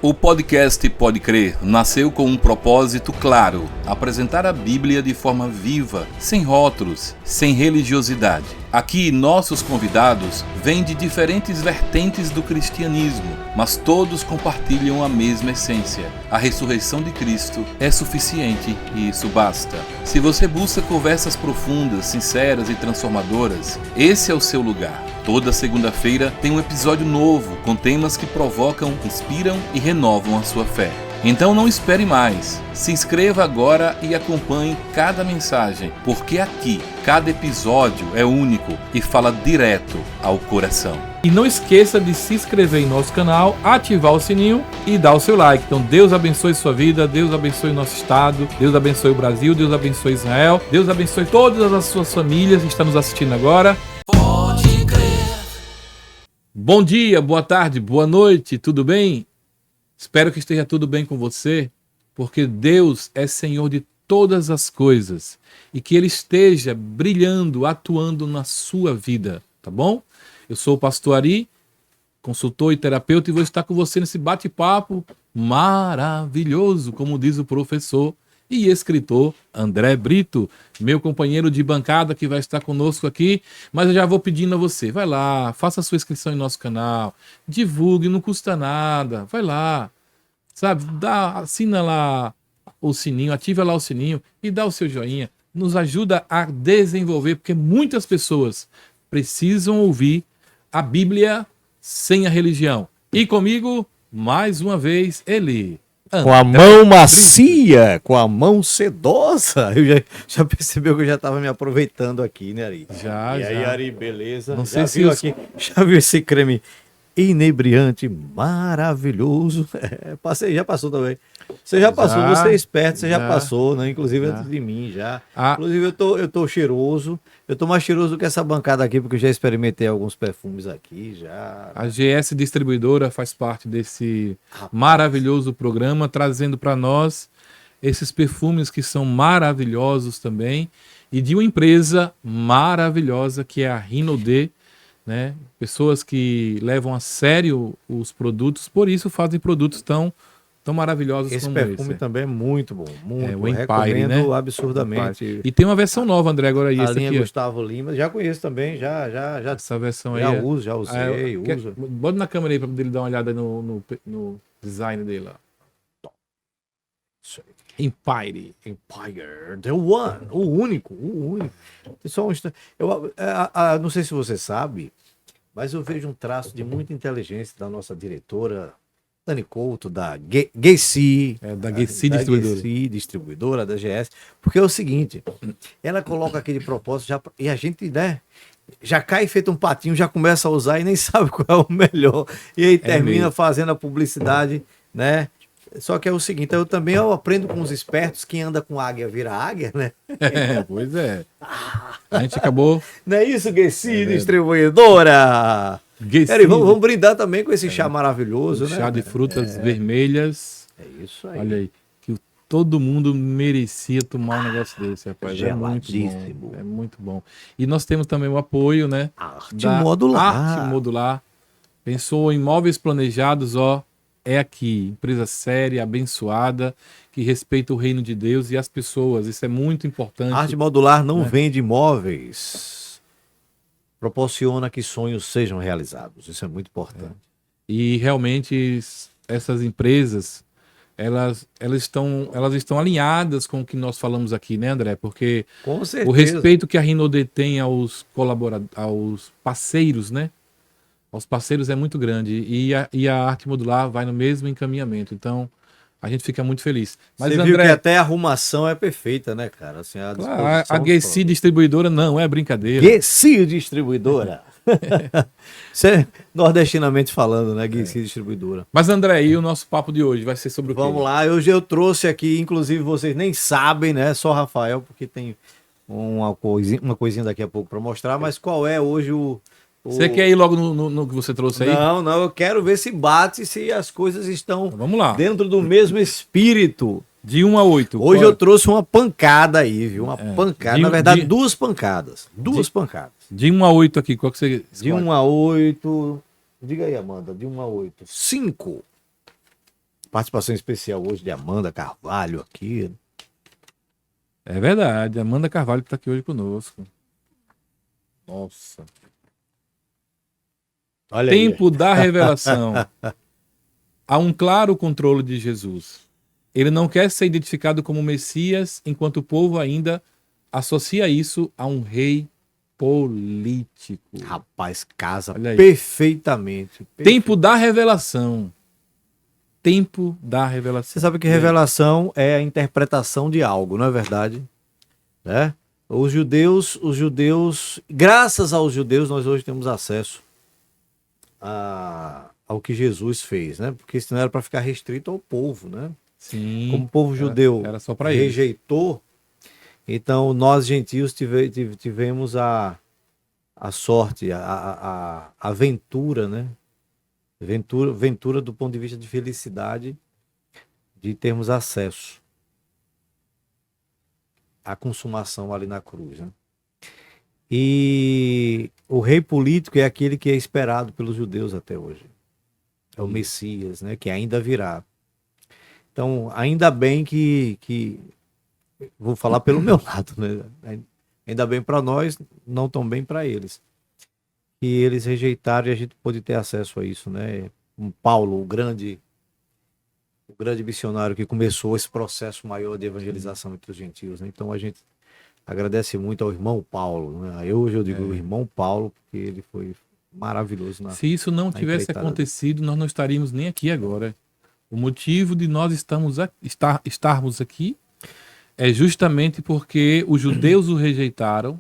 O podcast Pode Crer nasceu com um propósito claro: apresentar a Bíblia de forma viva, sem rótulos, sem religiosidade. Aqui, nossos convidados vêm de diferentes vertentes do cristianismo, mas todos compartilham a mesma essência. A ressurreição de Cristo é suficiente e isso basta. Se você busca conversas profundas, sinceras e transformadoras, esse é o seu lugar. Toda segunda-feira tem um episódio novo com temas que provocam, inspiram e renovam a sua fé. Então não espere mais. Se inscreva agora e acompanhe cada mensagem, porque aqui, cada episódio é único e fala direto ao coração. E não esqueça de se inscrever em nosso canal, ativar o sininho e dar o seu like. Então Deus abençoe sua vida, Deus abençoe o nosso estado, Deus abençoe o Brasil, Deus abençoe Israel, Deus abençoe todas as suas famílias que estão nos assistindo agora. Pode crer. Bom dia, boa tarde, boa noite, tudo bem? Espero que esteja tudo bem com você, porque Deus é Senhor de todas as coisas e que Ele esteja brilhando, atuando na sua vida, tá bom? Eu sou o pastor Ari, consultor e terapeuta, e vou estar com você nesse bate-papo maravilhoso, como diz o professor e escritor André Brito, meu companheiro de bancada que vai estar conosco aqui. Mas eu já vou pedindo a você, vai lá, faça a sua inscrição em nosso canal, divulgue, não custa nada, vai lá, sabe, assina lá o sininho, ativa lá o sininho e dá o seu joinha, nos ajuda a desenvolver, porque muitas pessoas precisam ouvir a Bíblia sem a religião. E comigo, mais uma vez, ele... Com a mão macia, com a mão sedosa. Já percebeu que eu já estava me aproveitando aqui, né, Ari? Já. E aí, Ari, beleza? Não já sei viu se aqui? Já viu esse creme inebriante, maravilhoso? Já passou também. Você já passou, você é esperto, você já passou, né? Inclusive antes de mim, já. Inclusive eu tô cheiroso. Eu tô mais cheiroso do que essa bancada aqui, porque eu já experimentei alguns perfumes aqui, já. A GS Distribuidora faz parte desse maravilhoso programa, trazendo para nós esses perfumes que são maravilhosos também, e de uma empresa maravilhosa que é a Rinode, né? Pessoas que levam a sério os produtos, por isso fazem produtos tão maravilhosos esse como perfume também é muito bom, muito. o Empire, recomendo, né? absurdamente. E tem uma versão nova, André, agora aí. A Esse linha aqui, Gustavo Lima, já conheço também, já. Essa versão aí. Já usei, uso. Bota na câmera aí para ele dar uma olhada no design dele lá. Empire, the one, o único. Eu não sei se você sabe, mas eu vejo um traço de muita inteligência da nossa diretora Dani Couto, da GC, da GC Distribuidora. GC Distribuidora, da GS, porque é o seguinte, ela coloca aquele propósito e a gente, né, já cai feito um patinho, já começa a usar e nem sabe qual é o melhor, e aí termina fazendo a publicidade, né? Só que é o seguinte, eu aprendo com os espertos, quem anda com águia vira águia, né? Pois é. A gente acabou... Não é isso, GC Distribuidora? Peraí, vamos brindar também com esse chá maravilhoso, né? Chá de frutas vermelhas. É isso aí. Olha aí, que todo mundo merecia tomar um negócio desse, rapaz. Geladíssimo. É muito bom. É muito bom. E nós temos também o apoio, né? Arte Modular. Arte Modular. Pensou em móveis planejados, ó. É aqui, empresa séria, abençoada, que respeita o reino de Deus e as pessoas. Isso é muito importante. Arte Modular não vende móveis. Proporciona que sonhos sejam realizados. Isso é muito importante. E realmente essas empresas, elas estão alinhadas com o que nós falamos aqui, né, André? Porque com certeza, o respeito que a Rinode tem aos aos parceiros, né? Aos parceiros é muito grande. E a Arte Modular vai no mesmo encaminhamento. Então, a gente fica muito feliz. Mas, você André, viu que até a arrumação é perfeita, né, cara? Assim, a GC Distribuidora não é brincadeira. GC Distribuidora. Isso é nordestinamente falando, né? GC Distribuidora. Mas, André, e o nosso papo de hoje vai ser sobre o quê? Vamos lá, hoje eu trouxe aqui, inclusive vocês nem sabem, né? Só Rafael, porque tem uma coisinha daqui a pouco para mostrar, mas qual é hoje Você quer ir logo no que você trouxe aí? Não, eu quero ver se bate, se as coisas estão Vamos lá. Dentro do mesmo espírito. De 1 a 8. Hoje eu trouxe uma pancada aí, viu? Uma pancada. Na verdade, duas pancadas. Duas pancadas. De 1 a 8 aqui, qual que você escolhe? De 1 a 8. Diga aí, Amanda, de 1 a 8. 5. Participação especial hoje de Amanda Carvalho aqui. É verdade, Amanda Carvalho que está aqui hoje conosco. Nossa. Olha Tempo aí. da revelação. Há um claro controle de Jesus. Ele não quer ser identificado como Messias, enquanto o povo ainda associa isso a um rei político. Rapaz, casa Olha aí. perfeitamente. Tempo da revelação. Tempo da revelação. Você sabe que revelação é a interpretação de algo, não é verdade? Né? Os judeus, graças aos judeus, nós hoje temos acesso ao que Jesus fez, né? Porque isso não era para ficar restrito ao povo, né? Sim. Como o povo judeu era só para eles. rejeitou, então nós gentios tivemos a sorte, a aventura, né? Ventura do ponto de vista de felicidade, de termos acesso à consumação ali na cruz, né? E o rei político é aquele que é esperado pelos judeus até hoje. É o Messias, né? Que ainda virá. Então, ainda bem que vou falar pelo meu lado, né? Ainda bem para nós, não tão bem para eles. Que eles rejeitaram e a gente pôde ter acesso a isso, né? Um Paulo, o grande missionário que começou esse processo maior de evangelização entre os gentios, né? Então a gente agradece muito ao irmão Paulo, né? Hoje eu digo o irmão Paulo, porque ele foi maravilhoso. Se isso não tivesse acontecido, nós não estaríamos nem aqui agora. O motivo de nós estarmos aqui é justamente porque os judeus o rejeitaram.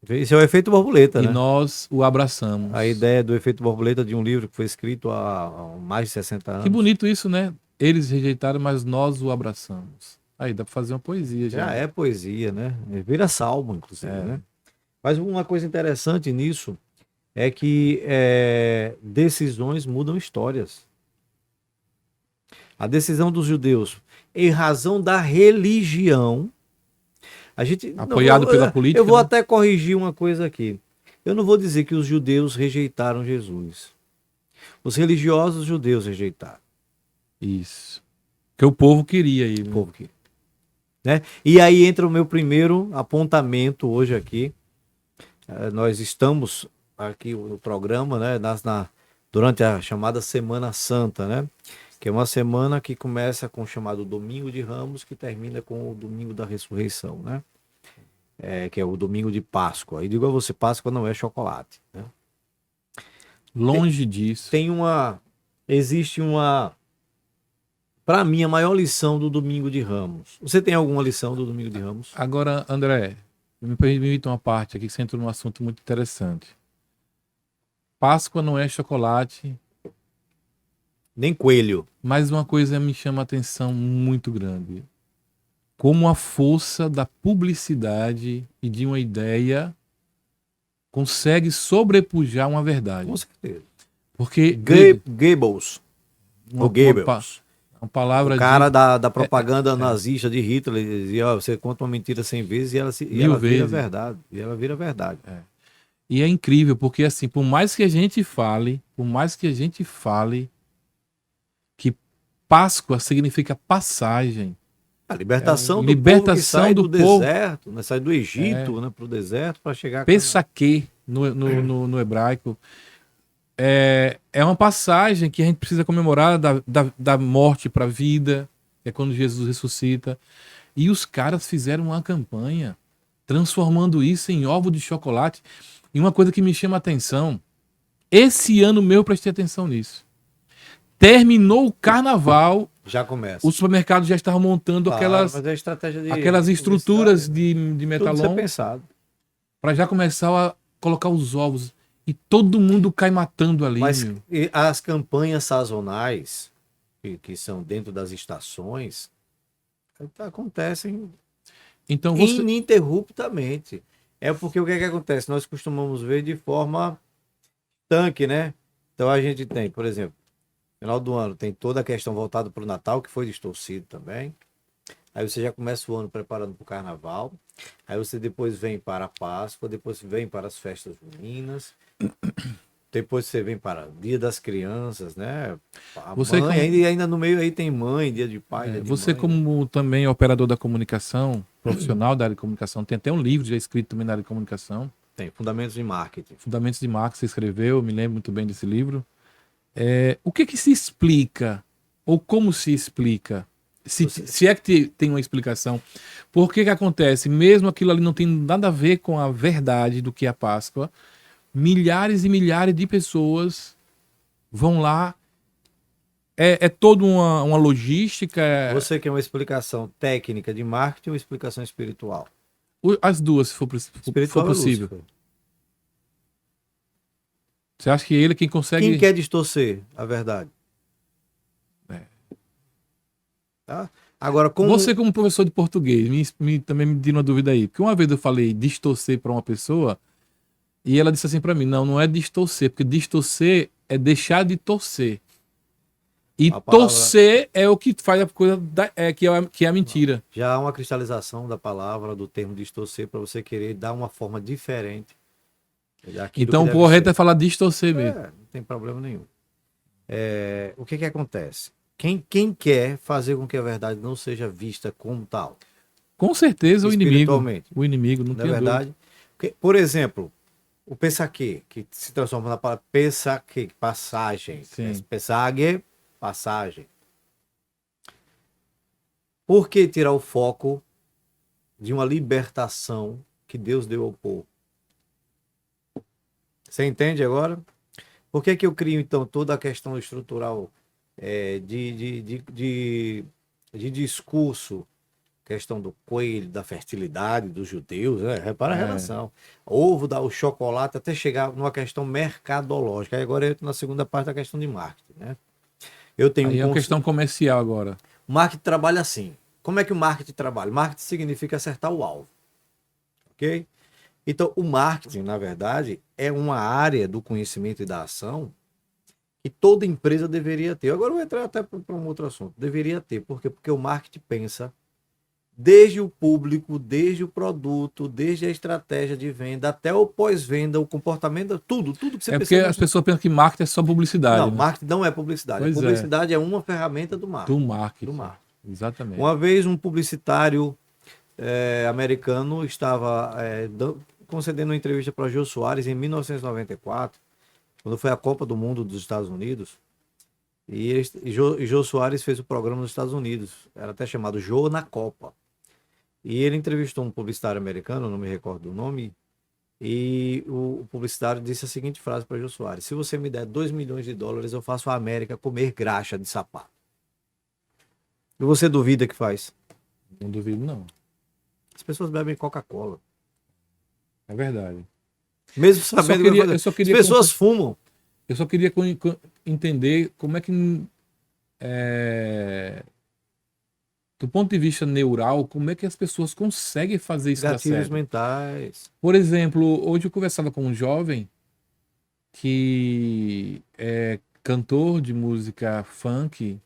Esse é o efeito borboleta, e né? nós o abraçamos. A ideia do efeito borboleta de um livro que foi escrito há mais de 60 anos. Que bonito isso, né? Eles rejeitaram, mas nós o abraçamos. Aí dá para fazer uma poesia já. Já é poesia, né? Vira salmo, inclusive, né? Mas uma coisa interessante nisso é que decisões mudam histórias. A decisão dos judeus, em razão da religião, a gente apoiado pela política. Eu vou até corrigir uma coisa aqui. Eu não vou dizer que os judeus rejeitaram Jesus. Os religiosos judeus rejeitaram. Isso. Que o povo queria ir. O povo queria. Né? E aí entra o meu primeiro apontamento hoje aqui. Nós estamos aqui no programa, né? Durante a chamada Semana Santa, né? Que é uma semana que começa com o chamado Domingo de Ramos, que termina com o Domingo da Ressurreição, né? Que é o Domingo de Páscoa. E digo a você, Páscoa não é chocolate, né? Longe disso. Existe uma, para mim, a maior lição do Domingo de Ramos. Você tem alguma lição do Domingo de Ramos? Agora, André, me permita uma parte aqui que você entrou num assunto muito interessante. Páscoa não é chocolate, nem coelho. Mas uma coisa me chama a atenção muito grande. Como a força da publicidade e de uma ideia consegue sobrepujar uma verdade. Com certeza. Porque Goebbels. Uma palavra o cara da propaganda nazista de Hitler dizia, você conta uma mentira 100 vezes e ela vira verdade. E ela vira verdade. E é incrível, porque assim, por mais que a gente fale que Páscoa significa passagem. A libertação do povo que sai do deserto, né? Sai do Egito, né, para o deserto para chegar a Peshaquê no hebraico. É uma passagem que a gente precisa comemorar da morte para a vida, que é quando Jesus ressuscita. E os caras fizeram uma campanha transformando isso em ovo de chocolate. E uma coisa que me chama a atenção, esse ano eu prestei atenção nisso. Terminou o carnaval, já começa. Os supermercados já estavam montando aquelas estruturas de metalon para já começar a colocar os ovos. E todo mundo cai matando ali. Mas as campanhas sazonais, que são dentro das estações, acontecem ininterruptamente. É porque o que acontece? Nós costumamos ver de forma tanque, né? Então a gente tem, por exemplo, no final do ano tem toda a questão voltada para o Natal, que foi distorcido também. Aí você já começa o ano preparando para o Carnaval. Aí você depois vem para a Páscoa, depois vem para as festas juninas. depois você vem para Dia das Crianças, né? A Você mãe, ainda no meio aí tem mãe, Dia de Pai, Dia de Você, Mãe, né? como também operador da comunicação, profissional da área de comunicação, tem até um livro já escrito também na área de comunicação, Tem Fundamentos de Marketing. Fundamentos de Marketing, você escreveu, eu me lembro muito bem desse livro. O que que se explica, ou como se explica, se é que tem uma explicação, por que que acontece, mesmo aquilo ali não tem nada a ver com a verdade do que é a Páscoa, milhares e milhares de pessoas vão lá, é toda uma logística, Você quer uma explicação técnica de marketing ou explicação espiritual? as duas, se for Espiritual possível. é Lúcifer. Você acha que ele é quem consegue... Quem quer distorcer a verdade? É. Tá? Agora, como... Você, como professor de português, também me deu uma dúvida aí. Porque uma vez eu falei distorcer para uma pessoa e ela disse assim para mim, não é distorcer, porque distorcer é deixar de torcer. E A palavra- torcer é o que faz a coisa, que é a mentira. Já há uma cristalização da palavra, do termo distorcer, para você querer dar uma forma diferente. daquilo Então que o deve correto ser. é falar distorcer mesmo. Não tem problema nenhum. O que acontece? Quem quer fazer com que a verdade não seja vista como tal? Com certeza o inimigo. Espiritualmente. O inimigo, não Na tem verdade, por exemplo, o pesaque, que se transforma na palavra pesaque, passagem. Sim. Pesague, passagem. Por que tirar o foco de uma libertação que Deus deu ao povo? Você entende agora? Por que eu crio, então, toda a questão estrutural de discurso, questão do coelho, da fertilidade dos judeus, né? Repara a relação. Ovo, o chocolate, até chegar numa questão mercadológica. Aí agora eu entro na segunda parte da questão de marketing, né? Eu tenho Aí é uma questão comercial agora. O marketing trabalha assim. Como é que o marketing trabalha? Marketing significa acertar o alvo. Ok? Então, o marketing, na verdade, é uma área do conhecimento e da ação que toda empresa deveria ter. Agora eu vou entrar até para um outro assunto. Deveria ter. Por quê? Porque o marketing pensa desde o público, desde o produto, desde a estratégia de venda, até o pós-venda, o comportamento, tudo que você É porque as pessoas pensam que marketing é só publicidade. Não, né? marketing não é publicidade. Pois A publicidade é uma ferramenta do marketing. Do marketing. Do marketing. Exatamente. Uma vez um publicitário americano estava concedendo uma entrevista para Jô Soares em 1994, quando foi a Copa do Mundo dos Estados Unidos. E Jô Soares fez o programa nos Estados Unidos. Era até chamado Jô na Copa. E ele entrevistou um publicitário americano, não me recordo do nome, e o publicitário disse a seguinte frase para Jô Soares: se você me der $2 milhões, eu faço a América comer graxa de sapato. E você duvida que faz? Não duvido, não. As pessoas bebem Coca-Cola. É verdade. Mesmo sabendo que vai fazer. Eu só As queria pessoas fumam. Eu só queria entender como é que, do ponto de vista neural, como é que as pessoas conseguem fazer isso dar Gatilhos certo. mentais. Por exemplo, hoje eu conversava com um jovem que é cantor de música funk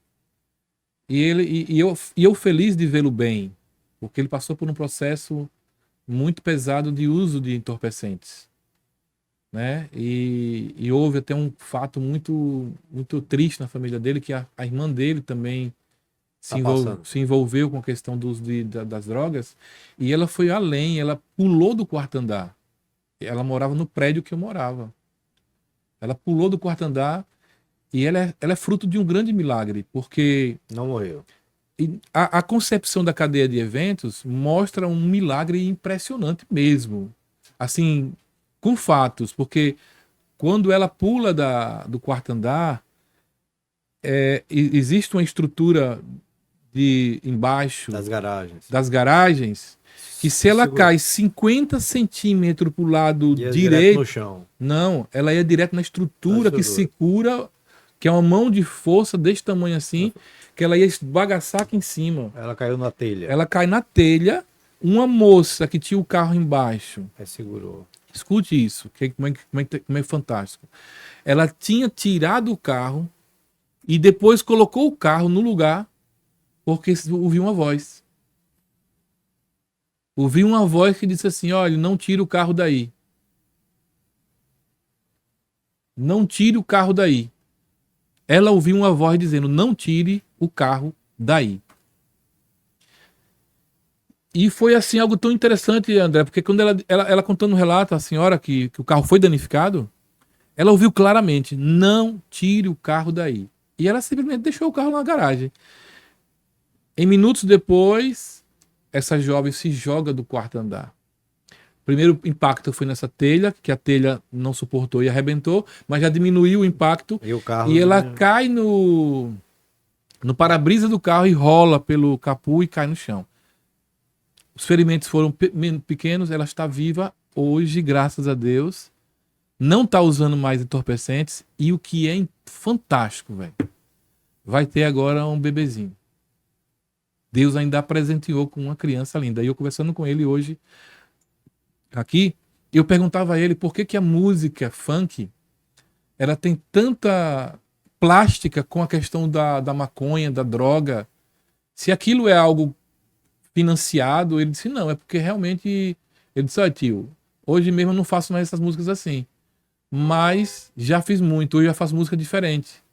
e eu feliz de vê-lo bem, porque ele passou por um processo muito pesado de uso de entorpecentes, né? E houve até um fato muito, muito triste na família dele, que a irmã dele também se envolveu com a questão do uso das drogas, e ela foi além, ela pulou do quarto andar. Ela morava no prédio que eu morava. Ela pulou do quarto andar e ela é fruto de um grande milagre, porque Não morreu. a concepção da cadeia de eventos mostra um milagre impressionante mesmo. Assim, com fatos, porque quando ela pula do quarto andar, existe uma estrutura embaixo das garagens, que se ela cai 50 centímetros para o lado direito, no chão. Não, ela ia direto na estrutura que segura, que é uma mão de força desse tamanho assim, que ela ia esbagaçar aqui em cima. Ela caiu na telha. Ela cai na telha, uma moça que tinha o carro embaixo. Segurou. Escute isso, como é fantástico. Ela tinha tirado o carro e depois colocou o carro no lugar porque ouviu uma voz. Ouviu uma voz que disse assim, olha, não tira o carro daí. não tire o carro daí. Ela ouviu uma voz dizendo, não tire o carro daí. E foi assim algo tão interessante, André, porque quando ela contando um relato, a senhora que o carro foi danificado, ela ouviu claramente, não tire o carro daí. E ela simplesmente deixou o carro na garagem. Em minutos depois, essa jovem se joga do quarto andar. O primeiro impacto foi nessa telha, que a telha não suportou e arrebentou, mas já diminuiu o impacto. E o carro. E ela cai no para-brisa do carro e rola pelo capô e cai no chão. Os ferimentos foram pequenos, ela está viva hoje, graças a Deus. Não está usando mais entorpecentes. E o que é fantástico, velho, vai ter agora um bebezinho. Deus ainda a presenteou com uma criança linda. E eu conversando com ele hoje, aqui, eu perguntava a ele por que a música funk ela tem tanta plástica com a questão da maconha, da droga. Se aquilo é algo financiado, ele disse, não, é porque realmente... Ele disse, olha, tio, hoje mesmo eu não faço mais essas músicas assim. Mas já fiz muito, hoje eu já faço música diferente.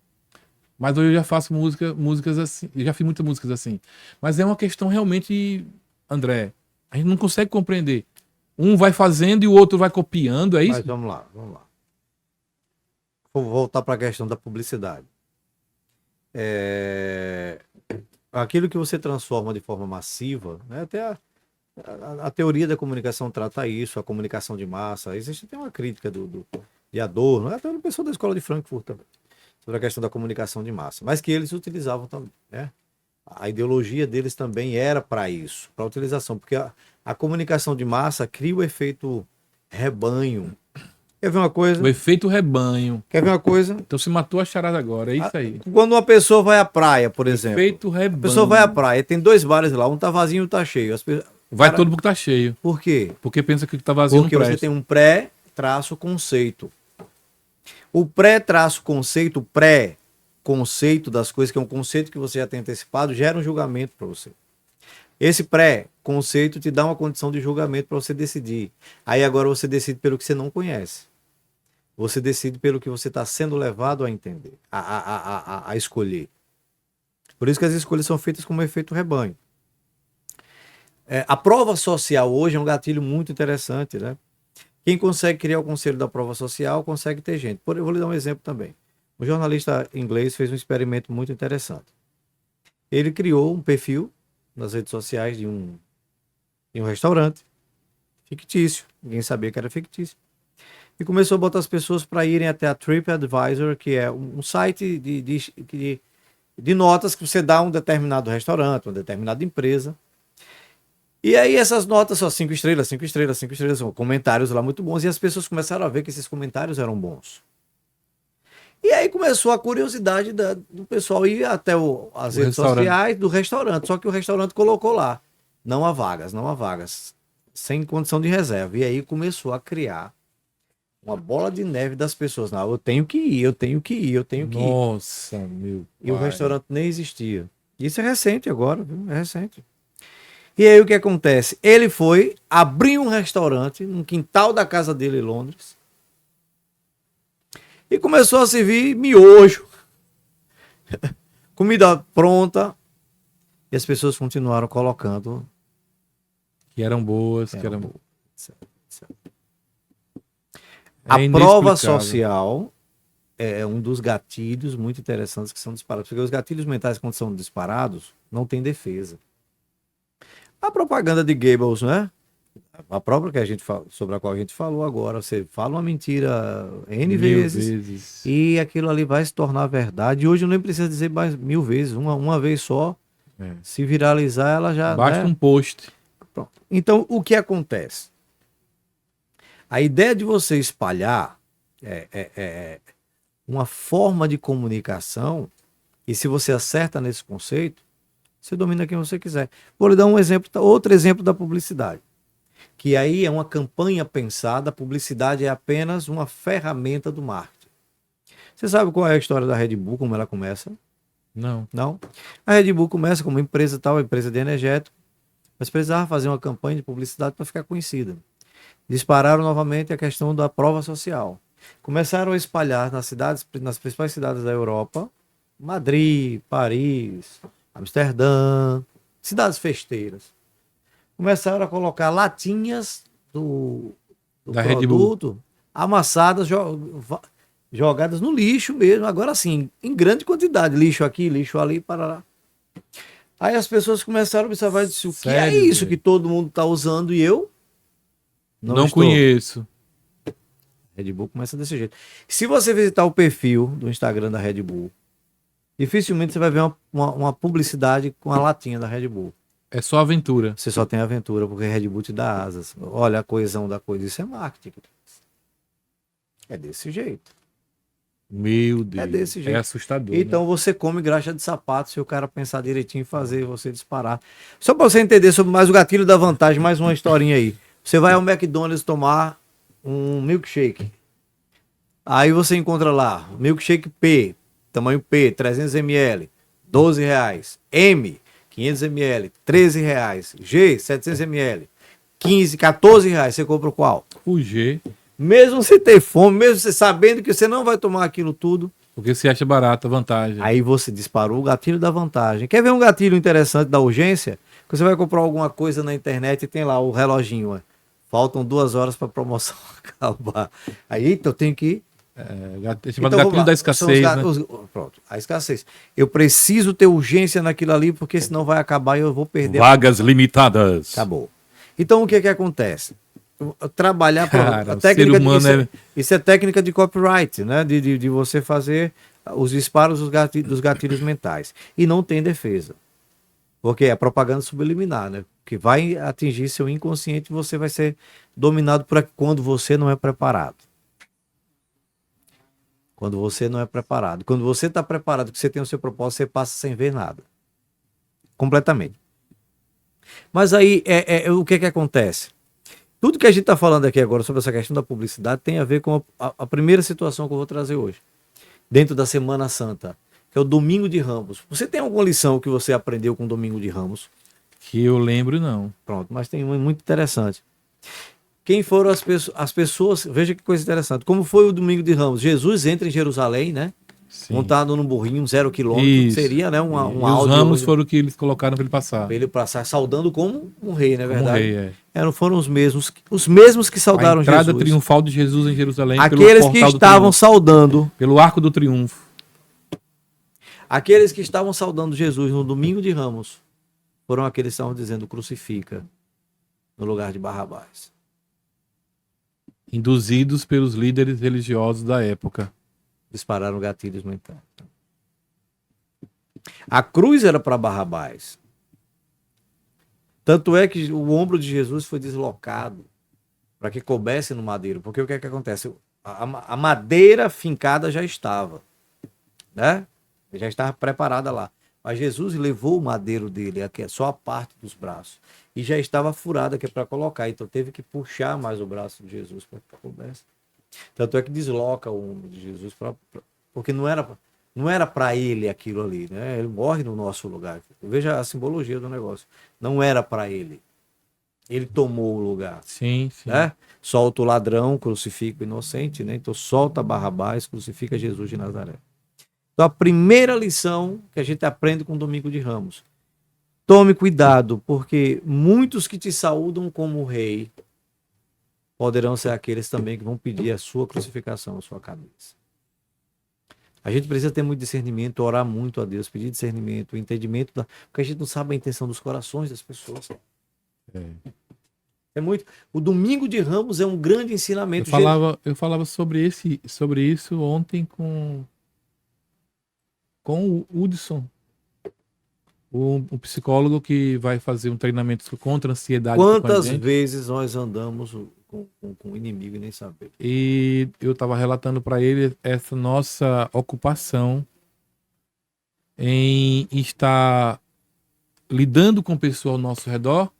Mas hoje eu já faço músicas assim, eu já fiz muitas músicas assim. Mas é uma questão realmente, André, a gente não consegue compreender. Um vai fazendo e o outro vai copiando, é isso? Mas vamos lá. Vou voltar para a questão da publicidade. Aquilo que você transforma de forma massiva, né? Até a teoria da comunicação trata isso, a comunicação de massa. Existe até uma crítica de Adorno, até uma pessoa da escola de Frankfurt também, sobre a questão da comunicação de massa, mas que eles utilizavam também, né? A ideologia deles também era para isso, para utilização, porque a comunicação de massa cria o efeito rebanho. Quer ver uma coisa? O efeito rebanho. Quer ver uma coisa? Então se matou a charada agora, é isso aí. Quando uma pessoa vai à praia, por exemplo. Efeito rebanho. A pessoa vai à praia, tem 2 bares lá, um tá vazio e um tá cheio. Vai todo porque tá cheio. Por quê? Porque pensa que tá vazio. Porque você tem um pré-conceito. O pré-conceito, o pré-conceito das coisas, que é um conceito que você já tem antecipado, gera um julgamento para você. Esse pré-conceito te dá uma condição de julgamento para você decidir. Aí agora você decide pelo que você não conhece. Você decide pelo que você está sendo levado a entender, a escolher. Por isso que as escolhas são feitas como efeito rebanho. A prova social hoje é um gatilho muito interessante, né? Quem consegue criar o conselho da prova social consegue ter gente. Eu vou lhe dar um exemplo também. Um jornalista inglês fez um experimento muito interessante. Ele criou um perfil nas redes sociais de um restaurante fictício. Ninguém sabia que era fictício. E começou a botar as pessoas para irem até a TripAdvisor, que é um site de notas que você dá a um determinado restaurante, uma determinada empresa. E aí essas notas são 5 estrelas, 5 estrelas, 5 estrelas, são comentários lá muito bons, e as pessoas começaram a ver que esses comentários eram bons. E aí começou a curiosidade do pessoal ir até as redes sociais do restaurante, só que o restaurante colocou lá, não há vagas, sem condição de reserva. E aí começou a criar uma bola de neve das pessoas. Não, eu tenho que ir. Nossa, meu E o pai. restaurante nem existia. Isso é recente agora, viu? É recente. E aí o que acontece? Ele foi abrir um restaurante no quintal da casa dele em Londres e começou a servir miojo, comida pronta, e as pessoas continuaram colocando Que eram boas, que eram boas. A prova social é um dos gatilhos muito interessantes que são disparados, porque os gatilhos mentais, quando são disparados, não tem defesa. A propaganda de Goebbels, né? A própria que a gente sobre a qual a gente falou agora, você fala uma mentira N vezes e aquilo ali vai se tornar verdade. E hoje não precisa dizer mais 1000 vezes, uma vez só. Se viralizar, ela já... Basta um post. Pronto. Então, o que acontece? A ideia de você espalhar é uma forma de comunicação, e se você acerta nesse conceito, você domina quem você quiser. Vou lhe dar um exemplo, outro exemplo da publicidade. Que aí é uma campanha pensada, a publicidade é apenas uma ferramenta do marketing. Você sabe qual é a história da Red Bull, como ela começa? Não. Não? A Red Bull começa como empresa tal, empresa de energético, mas precisava fazer uma campanha de publicidade para ficar conhecida. Dispararam novamente a questão da prova social. Começaram a espalhar nas cidades, nas principais cidades da Europa, Madrid, Paris, Amsterdã, cidades festeiras. Começaram a colocar latinhas do Da Red Bull. produto amassadas, jogadas no lixo mesmo. Agora sim, em grande quantidade. Lixo aqui, lixo ali, parará. Aí as pessoas começaram a observar e disseram, o que é Sério, isso velho? que todo mundo está usando e eu Não estou? conheço. Red Bull começa desse jeito. Se você visitar o perfil do Instagram da Red Bull, dificilmente você vai ver uma publicidade com a latinha da Red Bull. É só aventura. Você só tem aventura, porque Red Bull te dá asas. Olha a coesão da coisa. Isso é marketing. É desse jeito. Meu Deus. É desse jeito. É assustador. Então você come graxa de sapato se o cara pensar direitinho e fazer você disparar. Só para você entender sobre mais o gatilho da vantagem, mais uma historinha aí. Você vai ao McDonald's tomar um milkshake. Aí você encontra lá, milkshake P, tamanho P, 300 ml, R$12. M, 500 ml, R$13. G, 700 ml, 15, R$14. Você compra qual? O G, Mesmo você ter fome, mesmo você sabendo que você não vai tomar aquilo tudo, porque você acha barato a vantagem. aí você disparou o gatilho da vantagem. Quer ver um gatilho interessante da urgência? Que você vai comprar alguma coisa na internet e tem lá o reloginho. Ó. Faltam 2 horas para a promoção acabar. Aí então eu tenho que. É chamado Então, vamos gatilho lá. da escassez, São né? pronto, a escassez. Eu preciso ter urgência naquilo ali, porque senão vai acabar e eu vou perder. Vagas limitadas. Acabou. Então o que acontece? Trabalhar Cara, a o técnica ser humano isso é técnica de copyright, né? De você fazer os disparos dos gatilhos mentais. E não tem defesa. Porque é propaganda subliminar, né? Que vai atingir seu inconsciente e você vai ser dominado por quando você não é preparado. Quando você não é preparado. Quando você está preparado, que você tem o seu propósito, você passa sem ver nada. Completamente. Mas aí, o que acontece? Tudo que a gente está falando aqui agora sobre essa questão da publicidade tem a ver com a primeira situação que eu vou trazer hoje. Dentro da Semana Santa, que é o Domingo de Ramos. Você tem alguma lição que você aprendeu com o Domingo de Ramos? Que eu lembro, não. Pronto, mas tem uma muito interessante. Quem foram as pessoas, veja que coisa interessante. Como foi o Domingo de Ramos? Jesus entra em Jerusalém, né? Sim. Montado num burrinho, 0 quilômetro, Isso. seria, né? E os ramos foram o que eles colocaram para ele passar. Para ele passar, saudando como um rei, não é Como verdade? rei, Foram os mesmos que saudaram a entrada Jesus. triunfal de Jesus em Jerusalém. Aqueles pelo que portal do estavam triunfo, saudando, pelo Arco do Triunfo. aqueles que estavam saudando Jesus no Domingo de Ramos, foram aqueles que estavam dizendo crucifica no lugar de Barrabás. Induzidos pelos líderes religiosos da época. Dispararam gatilhos mentais. A cruz era para Barrabás. Tanto é que o ombro de Jesus foi deslocado para que coubesse no madeiro. Porque o que acontece? A madeira fincada já estava, né? Já estava preparada lá. Mas Jesus levou o madeiro dele, aqui é só a parte dos braços, e já estava furada que é para colocar. Então teve que puxar mais o braço de Jesus para que coubesse. Tanto é que desloca o ombro de Jesus, porque não era para ele aquilo ali, né? Ele morre no nosso lugar. Veja a simbologia do negócio. Não era para ele. Ele tomou o lugar. Sim, sim. Né? Solta o ladrão, crucifica o inocente, né? Então solta Barrabás, crucifica Jesus de Nazaré. Então a primeira lição que a gente aprende com o Domingo de Ramos: tome cuidado, porque muitos que te saúdam como rei poderão ser aqueles também que vão pedir a sua crucificação, a sua cabeça. A gente precisa ter muito discernimento, orar muito a Deus, pedir discernimento, entendimento, porque a gente não sabe a intenção dos corações das pessoas. É muito. O Domingo de Ramos é um grande ensinamento. Eu falava sobre isso ontem com o Hudson, o psicólogo que vai fazer um treinamento contra a ansiedade. Quantas vezes nós andamos com o inimigo e nem saber? E eu estava relatando para ele essa nossa ocupação em estar lidando com pessoas ao nosso redor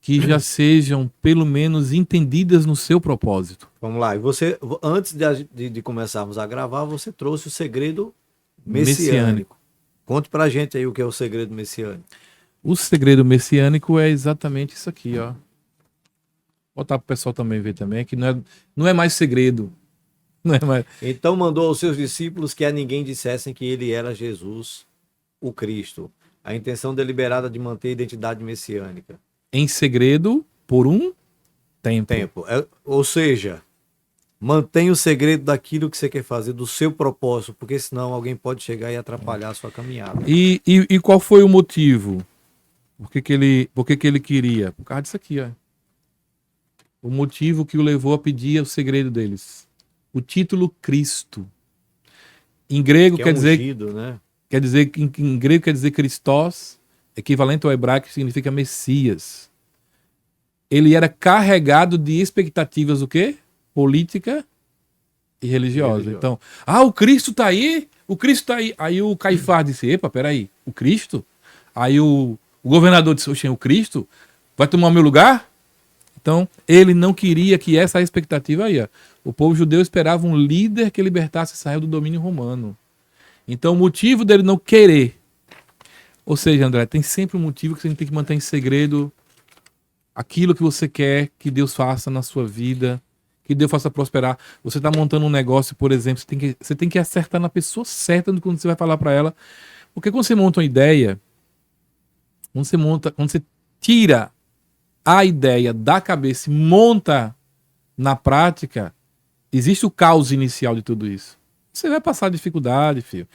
que já sejam pelo menos entendidas no seu propósito. Vamos lá. E você, antes de começarmos a gravar, você trouxe o segredo messiânico. Conte pra gente aí o que é o segredo messiânico. O segredo messiânico é exatamente isso aqui, ó. Vou botar pro pessoal também ver também, que não é mais segredo. Não é mais... Então mandou aos seus discípulos que a ninguém dissessem que ele era Jesus, o Cristo. A intenção deliberada de manter a identidade messiânica. Em segredo por um tempo. Ou seja, mantenha o segredo daquilo que você quer fazer, do seu propósito, porque senão alguém pode chegar e atrapalhar a sua caminhada. E qual foi o motivo? Por que ele queria? Por causa disso aqui, ó. O motivo que o levou a pedir o segredo deles. O título Cristo. Em grego quer dizer... ungido, né? Em grego quer dizer Christos, equivalente ao hebraico, que significa Messias. Ele era carregado de expectativas, o quê? Política e religiosa. Então, o Cristo tá aí? O Cristo tá aí. Aí o Caifás disse, epa, peraí, o Cristo? Aí o governador disse, oxe, o Cristo vai tomar o meu lugar? Então, ele não queria que essa expectativa aí, ó. O povo judeu esperava um líder que libertasse Israel do domínio romano. Então, o motivo dele não querer, ou seja, André, tem sempre um motivo que você tem que manter em segredo aquilo que você quer que Deus faça na sua vida, que Deus faça prosperar. Você está montando um negócio, por exemplo, você tem que acertar na pessoa certa quando você vai falar para ela. Porque quando você monta uma ideia, quando você tira a ideia da cabeça e monta na prática, existe o caos inicial de tudo isso. Você vai passar dificuldade, filho.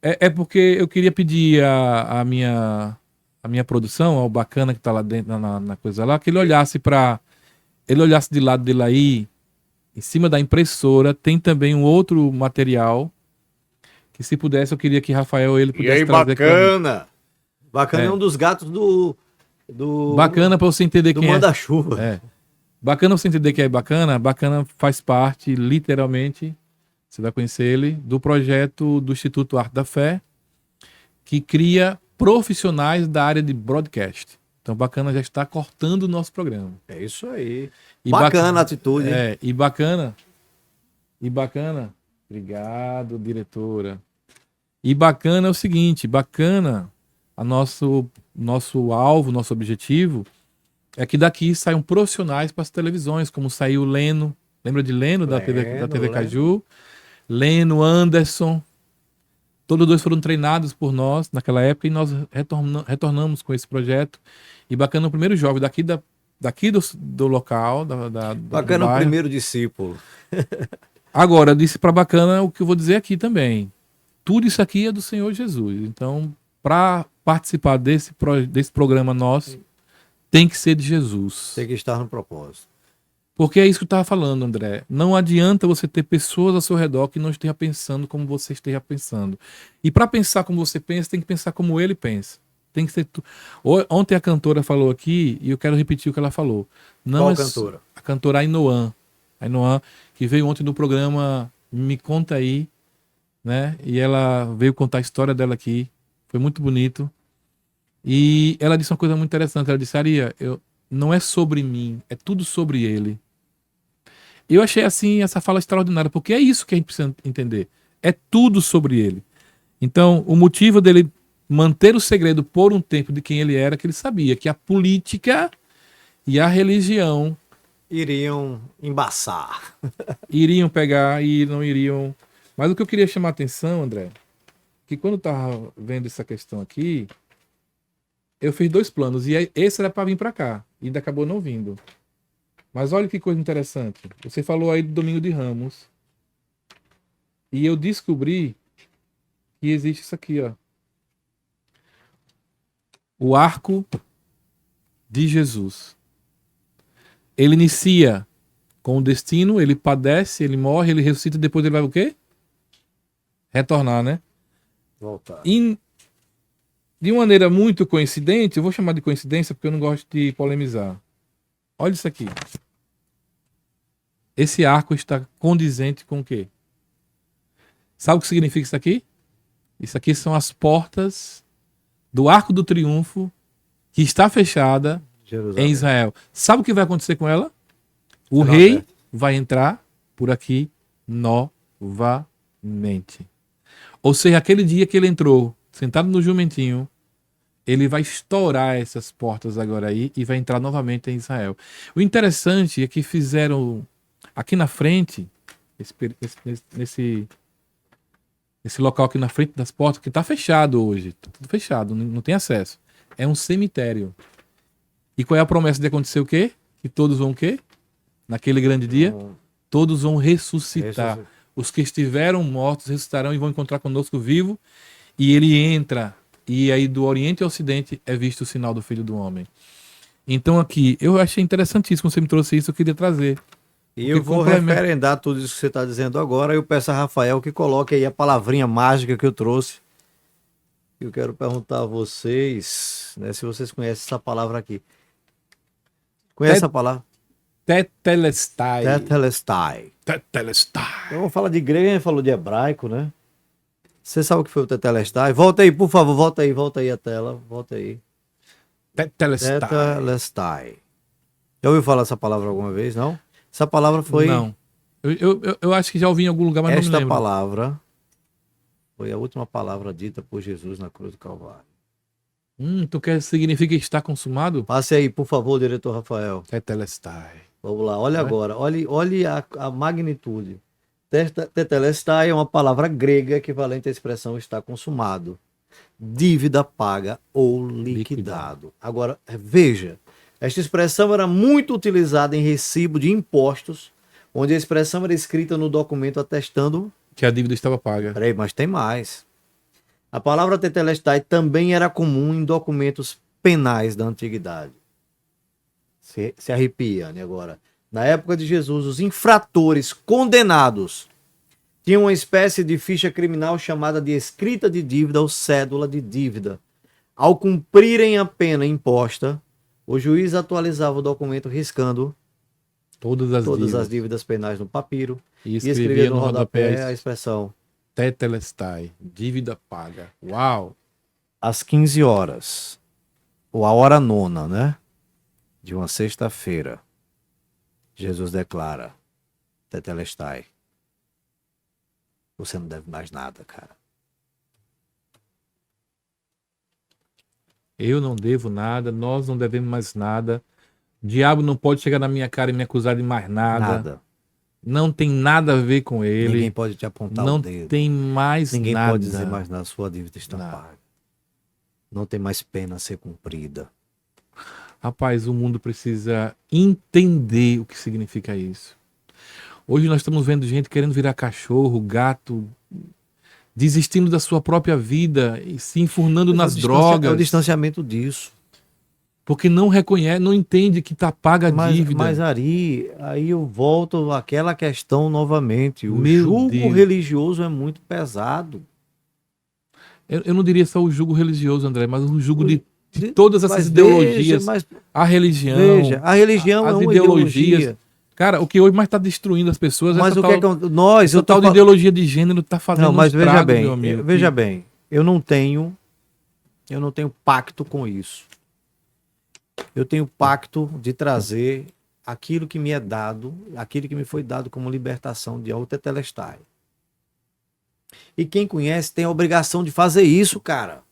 É porque eu queria pedir a minha produção, ao bacana que tá lá dentro, na coisa lá, que ele olhasse de lado dele aí, em cima da impressora, tem também um outro material, que se pudesse, eu queria que Rafael, ele pudesse e aí, trazer. Bacana! Bacana é um dos gatos do Bacana para você entender quem é. Do manda-chuva. Bacana pra você entender que é bacana. Bacana faz parte, literalmente, você vai conhecer ele, do projeto do Instituto Arte da Fé, que cria profissionais da área de broadcast. Então, Bacana já está cortando o nosso programa. É isso aí. E bacana a atitude. E bacana. Obrigado, diretora. E bacana é o seguinte, bacana, nosso alvo, nosso objetivo, é que daqui saiam profissionais para as televisões, como saiu o Leno. Lembra de Leno, da TV Caju? Leno, Anderson, todos dois foram treinados por nós naquela época e nós retornamos com esse projeto. E Bacana, o primeiro jovem daqui do local. Bacana, o primeiro discípulo. Agora, eu disse para Bacana o que eu vou dizer aqui também. Tudo isso aqui é do Senhor Jesus. Então, para participar desse programa nosso, tem que ser de Jesus. Tem que estar no propósito. Porque é isso que eu estava falando, André. Não adianta você ter pessoas ao seu redor que não estejam pensando como você esteja pensando. E para pensar como você pensa, tem que pensar como ele pensa. Tem que ser Ontem a cantora falou aqui, e eu quero repetir o que ela falou. Qual cantora? A cantora Ainoan. Ainoan, que veio ontem no programa Me Conta Aí, né? E ela veio contar a história dela aqui. Foi muito bonito. E ela disse uma coisa muito interessante. Ela disse, Aria, não é sobre mim, é tudo sobre ele. Eu achei assim essa fala extraordinária, porque é isso que a gente precisa entender. É tudo sobre ele. Então, o motivo dele manter o segredo por um tempo de quem ele era, que ele sabia que a política e a religião iriam embaçar. Iriam pegar e não iriam. Mas o que eu queria chamar a atenção, André, que quando eu estava vendo essa questão aqui, eu fiz 2 planos, e esse era para vir para cá, e ainda acabou não vindo. Mas olha que coisa interessante. Você falou aí do Domingo de Ramos, e eu descobri que existe isso aqui, ó. O arco de Jesus. Ele inicia com o destino, ele padece, ele morre, ele ressuscita, depois ele vai o quê? Retornar, né? Voltar. De maneira muito coincidente, eu vou chamar de coincidência porque eu não gosto de polemizar. Olha isso aqui. Esse arco está condizente com o quê? Sabe o que significa isso aqui? Isso aqui são as portas do Arco do Triunfo que está fechada em Israel. Sabe o que vai acontecer com ela? O rei vai entrar por aqui novamente. Ou seja, aquele dia que ele entrou, sentado no jumentinho, ele vai estourar essas portas agora aí e vai entrar novamente em Israel. O interessante é que fizeram aqui na frente, esse local aqui na frente das portas, que tá fechado hoje. Tá tudo fechado, não tem acesso. É um cemitério. E qual é a promessa de acontecer o quê? Que todos vão o quê? Naquele grande dia? Todos vão ressuscitar. Os que estiveram mortos ressuscitarão e vão encontrar conosco vivo. E ele entra. E aí do Oriente ao Ocidente é visto o sinal do Filho do Homem. Então aqui, eu achei interessantíssimo você me trouxe isso, eu queria trazer. E eu vou referendar tudo isso que você está dizendo agora. Eu peço a Rafael que coloque aí a palavrinha mágica que eu trouxe. Eu quero perguntar a vocês, né, se vocês conhecem essa palavra aqui. Conhece a palavra? Tetelestai. Tetelestai. Tetelestai. Então, vamos falar de grego, a gente falou de hebraico, né? Você sabe o que foi o Tetelestai? Volta aí, por favor, volta aí a tela. Volta aí. Tetelestai. Tetelestai. Já ouviu falar essa palavra alguma vez, não? Essa palavra foi... Não. Eu acho que já ouvi em algum lugar, mas não me lembro. Esta palavra foi a última palavra dita por Jesus na cruz do Calvário. Tu quer significa estar consumado? Passe aí, por favor, diretor Rafael. Tetelestai. Vamos lá, olha agora. Olhe a magnitude. Tetelestai é uma palavra grega equivalente à expressão está consumado. Dívida paga ou liquidado. Agora, veja. Esta expressão era muito utilizada em recibo de impostos, onde a expressão era escrita no documento atestando... que a dívida estava paga. Peraí, mas tem mais. A palavra tetelestai também era comum em documentos penais da antiguidade. Se arrepia, né, agora. Na época de Jesus, os infratores condenados tinham uma espécie de ficha criminal chamada de escrita de dívida ou cédula de dívida. Ao cumprirem a pena imposta, o juiz atualizava o documento riscando todas as dívidas penais no papiro e escrevia no rodapé a expressão Tetelestai, dívida paga. Uau! Às 15 horas, ou a hora nona, né? De uma sexta-feira, Jesus declara: Tetelestai, você não deve mais nada, cara. Eu não devo nada, nós não devemos mais nada. O diabo não pode chegar na minha cara e me acusar de mais nada. Não tem nada a ver com ele. Ninguém pode te apontar o dedo. Não tem mais Ninguém nada. pode dizer mais nada, sua dívida está paga. Não tem mais pena a ser cumprida. Rapaz, o mundo precisa entender o que significa isso. Hoje nós estamos vendo gente querendo virar cachorro, gato, desistindo da sua própria vida e se enfurnando nas drogas. É o distanciamento disso. Porque não reconhece, não entende que está paga a dívida. Mas aí eu volto àquela questão novamente. O jugo religioso é muito pesado. Eu não diria só o jugo religioso, André, mas o jugo de todas essas ideologias. A religião. Veja, a religião é uma ideologia. Cara, o que hoje mais está destruindo as pessoas mas é essa tal de ideologia de gênero está fazendo não, mas um estrago, veja bem, meu amigo. Veja bem, eu não tenho pacto com isso. Eu tenho pacto de trazer aquilo que me é dado, aquilo que me foi dado como libertação de Tetelestai. E quem conhece tem a obrigação de fazer isso, cara.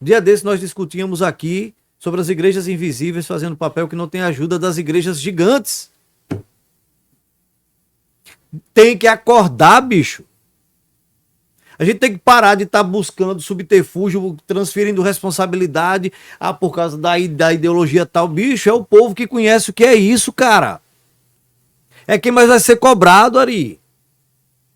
Dia desse nós discutíamos aqui sobre as igrejas invisíveis fazendo papel que não tem ajuda das igrejas gigantes. Tem que acordar, bicho. A gente tem que parar de estar buscando subterfúgio, transferindo responsabilidade por causa da ideologia tal. Bicho, é o povo que conhece o que é isso, cara. É quem mais vai ser cobrado, Ari.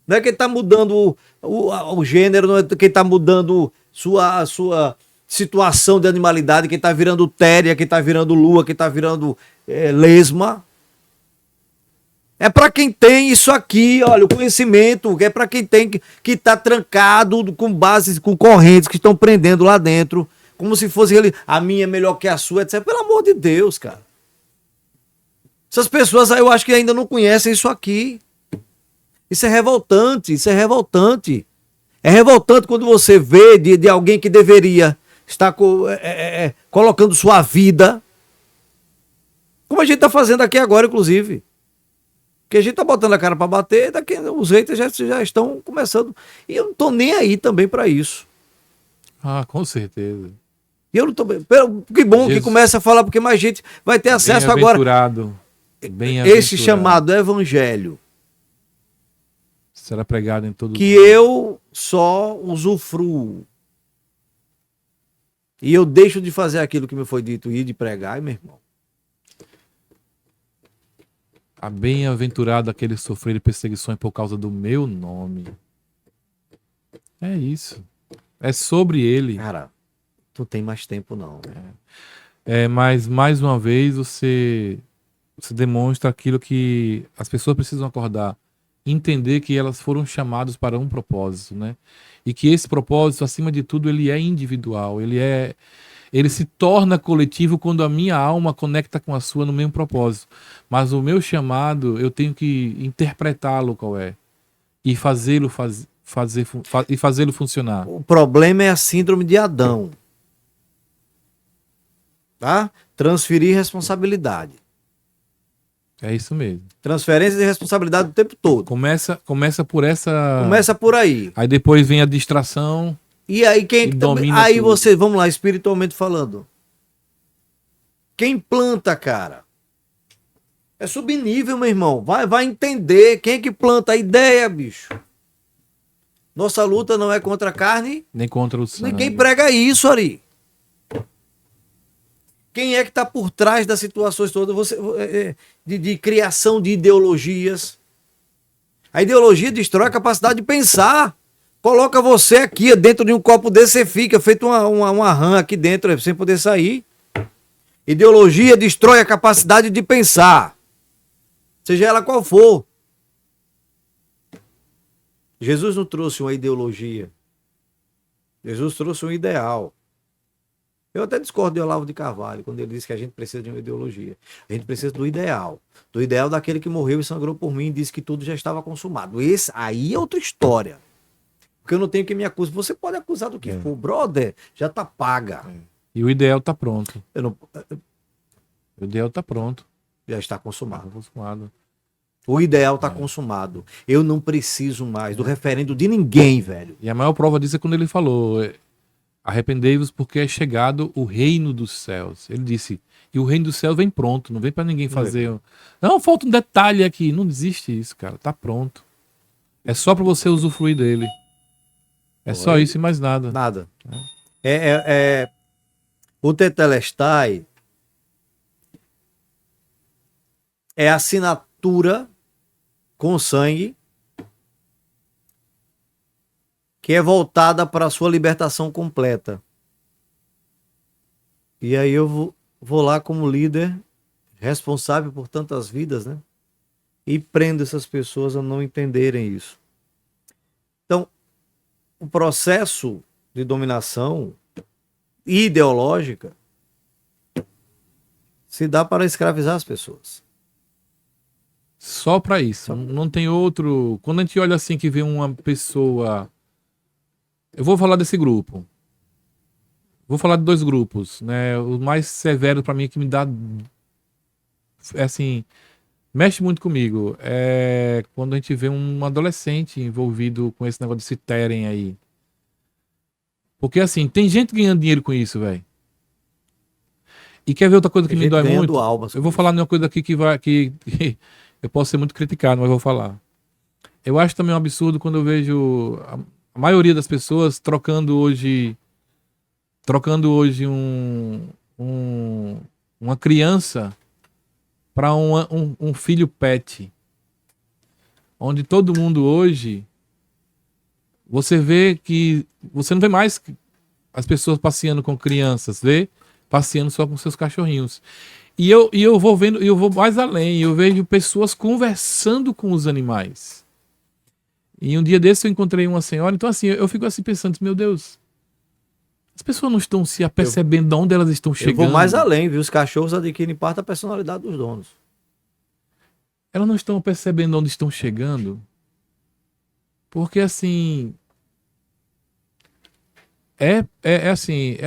Não é quem está mudando o gênero, não é quem está mudando sua situação de animalidade, quem está virando téria, quem está virando lua, quem está virando lesma. É para quem tem isso aqui, olha, o conhecimento, é para quem tem que está trancado com bases, com correntes que estão prendendo lá dentro, como se fosse a minha é melhor que a sua, etc. Pelo amor de Deus, cara. Essas pessoas aí eu acho que ainda não conhecem isso aqui. Isso é revoltante, isso é revoltante. É revoltante quando você vê de alguém que deveria estar colocando sua vida, como a gente está fazendo aqui agora, inclusive. Porque a gente tá botando a cara para bater, daqui os haters já estão começando. E eu não tô nem aí também para isso. Ah, com certeza. E eu não tô. Que bom que começa a falar, porque mais gente vai ter acesso agora. Bem-aventurado. Esse chamado evangelho, Será pregado em todo que eu só usufruo. E eu deixo de fazer aquilo que me foi dito e de pregar, meu irmão. A bem-aventurado aquele sofrer perseguições por causa do meu nome. É isso. É sobre ele. Cara, tu tem mais tempo não. Mas mais uma vez você demonstra aquilo que as pessoas precisam acordar. Entender que elas foram chamadas para um propósito, né? E que esse propósito, acima de tudo, ele é individual. Ele se torna coletivo quando a minha alma conecta com a sua no mesmo propósito. Mas o meu chamado, eu tenho que interpretá-lo qual é. E fazê-lo funcionar. O problema é a síndrome de Adão. Tá? Transferir responsabilidade. É isso mesmo. Transferência de responsabilidade o tempo todo. Começa por essa... Começa por aí. Aí depois vem a distração. E aí quem é que domina aí tudo. você, vamos lá, espiritualmente falando. Quem planta, cara? É subnível, meu irmão. Vai entender quem é que planta a ideia, bicho. Nossa luta não é contra a carne, Nem contra o sangue. ninguém prega isso, Ari. Quem é que está por trás das situações todas de criação de ideologias? A ideologia destrói a capacidade de pensar. Coloca você aqui dentro de um copo desse, você fica feito uma rã aqui dentro, sem poder sair. Ideologia destrói a capacidade de pensar. Seja ela qual for. Jesus não trouxe uma ideologia. Jesus trouxe um ideal. Eu até discordo de Olavo de Carvalho, quando ele disse que a gente precisa de uma ideologia. A gente precisa do ideal. Do ideal daquele que morreu e sangrou por mim e disse que tudo já estava consumado. Esse aí é outra história. Porque eu não tenho quem me acuse. Você pode acusar do que for. Brother, já tá paga. E o ideal tá pronto. O ideal tá pronto. Já está consumado. Tá consumado. O ideal tá consumado. Eu não preciso mais do referendo de ninguém, velho. E a maior prova disso é quando ele falou: arrependei-vos porque é chegado o reino dos céus. Ele disse, e o reino dos céus vem pronto, não vem para ninguém fazer. Não, falta um detalhe aqui. Não existe isso, cara. Tá pronto. É só para você usufruir dele. É só isso e mais nada. Nada. O Tetelestai é a assinatura com sangue que é voltada para a sua libertação completa. E aí eu vou lá como líder responsável por tantas vidas, né? E prendo essas pessoas a não entenderem isso. Então, o processo de dominação ideológica se dá para escravizar as pessoas. Só para isso. Não tem outro. Quando a gente olha assim que vê uma pessoa. Eu vou falar desse grupo. Vou falar de dois grupos, né? O mais severo para mim que me dá, assim, mexe muito comigo. É quando a gente vê um adolescente envolvido com esse negócio de se terem aí. Porque assim, tem gente ganhando dinheiro com isso, velho. E quer ver outra coisa que me dói muito? Eu vou falar de uma coisa aqui que eu posso ser muito criticado, mas vou falar. Eu acho também um absurdo quando eu vejo a maioria das pessoas trocando hoje uma criança para um filho pet. Onde todo mundo hoje, você vê que você não vê mais as pessoas passeando com crianças, vê? Passeando só com seus cachorrinhos. E eu vou vendo, eu vou mais além, eu vejo pessoas conversando com os animais. E um dia desse eu encontrei uma senhora, então assim, eu fico assim pensando, meu Deus, as pessoas não estão se apercebendo de onde elas estão chegando. Eu vou mais além, viu? Os cachorros adquirem parte da personalidade dos donos. Elas não estão percebendo onde estão chegando. Porque assim,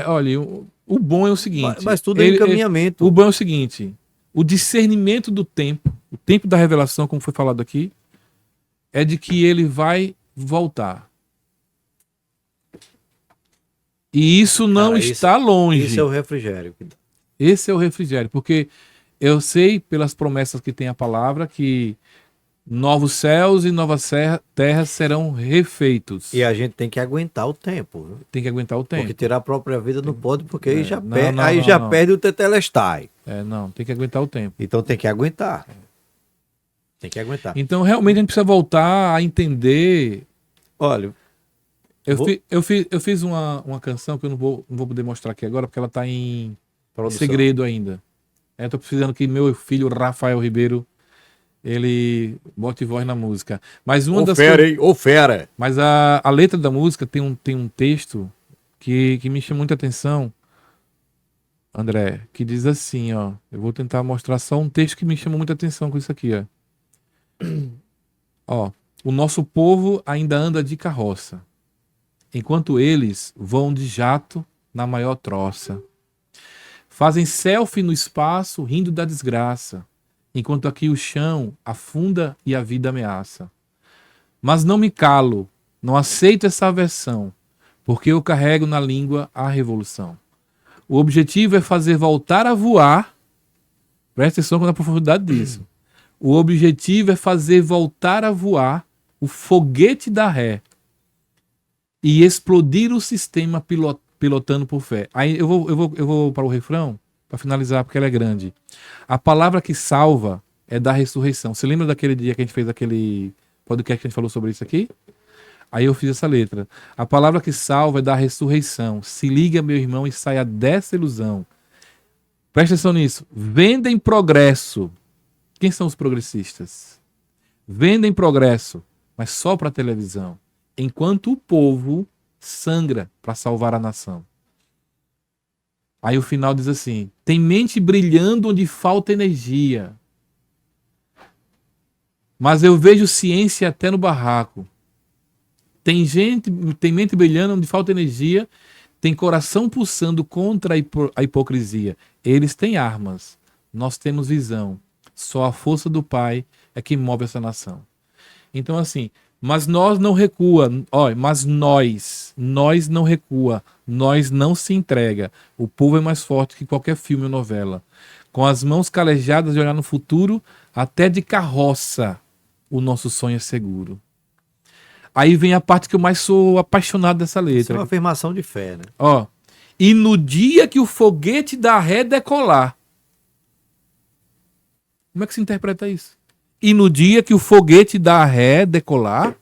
olha, o bom é o seguinte... Mas tudo é encaminhamento. O bom é o seguinte, o discernimento do tempo, o tempo da revelação, como foi falado aqui, é de que ele vai voltar. E isso não está longe. Esse é o refrigério. Esse é o refrigério, porque eu sei pelas promessas que tem a palavra que Novos céus e novas terras serão refeitos. E a gente tem que aguentar o tempo, viu? Tem que aguentar o tempo. Porque tirar a própria vida não pode, porque aí já, não. perde o tetelestai. Não, tem que aguentar o tempo. Então tem que aguentar. Tem que aguentar. Então, realmente, a gente precisa voltar a entender. Olha, eu fiz uma canção que eu não vou poder mostrar aqui agora, porque ela está em segredo ainda. Eu estou precisando que meu filho, Rafael Ribeiro, ele bote voz na música. Mas uma das fera, hein? Ô, fera! Mas a letra da música tem um texto que me chama muita atenção, André, que diz assim, ó. Eu vou tentar mostrar só um texto que me chama muita atenção com isso aqui, ó. Ó, o nosso povo ainda anda de carroça, enquanto eles vão de jato na maior troça. Fazem selfie no espaço, rindo da desgraça, enquanto aqui o chão afunda e a vida ameaça. Mas não me calo, não aceito essa versão, porque eu carrego na língua a revolução. O objetivo é fazer voltar a voar, presta atenção na profundidade disso. O objetivo é fazer voltar a voar o foguete da ré e explodir o sistema pilotando por fé. Aí eu vou para o refrão, para finalizar, porque ela é grande. A palavra que salva é da ressurreição. Você lembra daquele dia que a gente fez aquele podcast que a gente falou sobre isso aqui? Aí eu fiz essa letra. A palavra que salva é da ressurreição. Se liga, meu irmão, e saia dessa ilusão. Presta atenção nisso. Vendem progresso. Quem são os progressistas? Vendem progresso, mas só para televisão. Enquanto o povo sangra para salvar a nação. Aí o final diz assim: tem mente brilhando onde falta energia. Mas eu vejo ciência até no barraco. Tem mente brilhando onde falta energia. Tem coração pulsando contra a hipocrisia. Eles têm armas. Nós temos visão. Só a força do Pai é que move essa nação. Então assim, mas nós não recua, mas nós não recua, nós não se entrega. O povo é mais forte que qualquer filme ou novela. Com as mãos calejadas de olhar no futuro, até de carroça, o nosso sonho é seguro. Aí vem a parte que eu mais sou apaixonado dessa letra. Isso é uma afirmação de fé, né? E no dia que o foguete da ré decolar. Como é que se interpreta isso? E no dia que o foguete da ré decolar,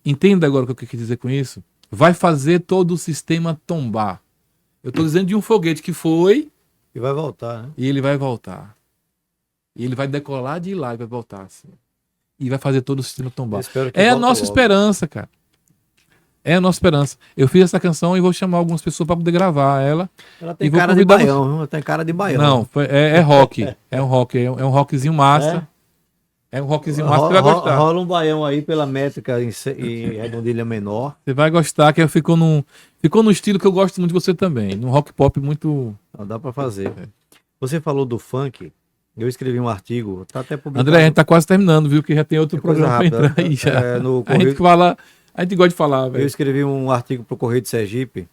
entenda agora o que eu quis dizer com isso? Vai fazer todo o sistema tombar. Eu estou dizendo de um foguete que foi... E vai voltar, né? E ele vai voltar. E ele vai decolar de lá e vai voltar assim. E vai fazer todo o sistema tombar. É a nossa esperança, cara. É a nossa esperança. Eu fiz essa canção e vou chamar algumas pessoas para poder gravar ela. Ela tem cara de baião, viu? Ela tem cara de baião. Não, é rock. É um rock. É um rockzinho massa. É um rockzinho massa, você vai gostar. Rola um baião aí pela métrica em redondilha menor. Você vai gostar, que ficou no estilo que eu gosto muito de você também. Num rock pop muito... Não, dá para fazer. Você falou do funk. Eu escrevi um artigo, tá até publicado. André, a gente tá quase terminando, viu? Que já tem outro programa para entrar aí já. A gente gosta de falar, velho. Eu escrevi um artigo para o Correio de Sergipe,